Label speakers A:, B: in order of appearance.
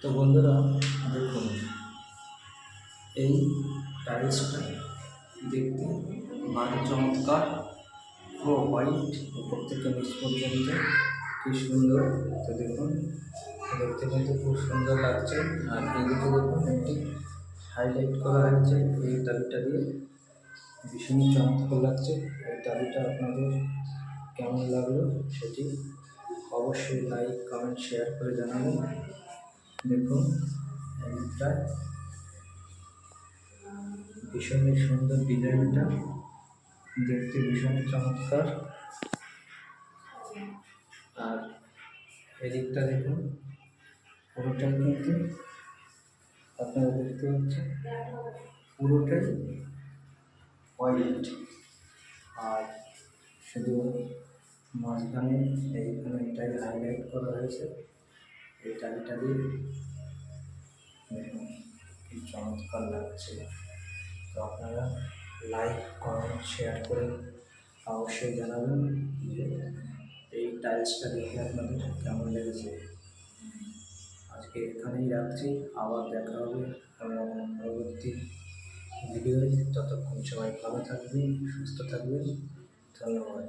A: তো বন্ধুরা, দেখুন এই টাইলসটা দেখতে ভারী চমৎকার, পুরো হোয়াইট, উপর থেকে নিচ পর্যন্ত কি সুন্দর। তো দেখুন, দেখতে কিন্তু খুব সুন্দর লাগছে। আর এইদিকে দেখুন একটি হাইলাইট করা হয়েছে এই টালিটা দিয়ে, ভীষণই চমৎকার লাগছে। এই টালিটা আপনাদের কেমন লাগলো সেটি অবশ্যই লাইক, কমেন্ট, শেয়ার করে জানাবেন। দেখুন এইটা ভীষণই সুন্দর, ডিজাইনটা দেখতে ভীষণই চমৎকার। আর এদিকটা দেখুন, পুরোটাই কিন্তু আপনারা দেখতে পাচ্ছেন পুরোটাই হোয়াইট। আর শুধু মাঝখানে এইখানে এটাই হাইলাইট করা হয়েছে এই টালিটা দিয়ে। দেখুন কি চমৎকার লাগছে। তো আপনারা লাইক, কমেন্ট, শেয়ার করে অবশ্যই জানাবেন যে এই টাইলসটা দেখে আপনাদের কেমন লেগেছে। আজকে এখানেই রাখছি, আবার দেখা হবে পরবর্তী ভিডিওয়। ততক্ষণ সবাই ভালো থাকবেন, সুস্থ থাকবেন। ধন্যবাদ।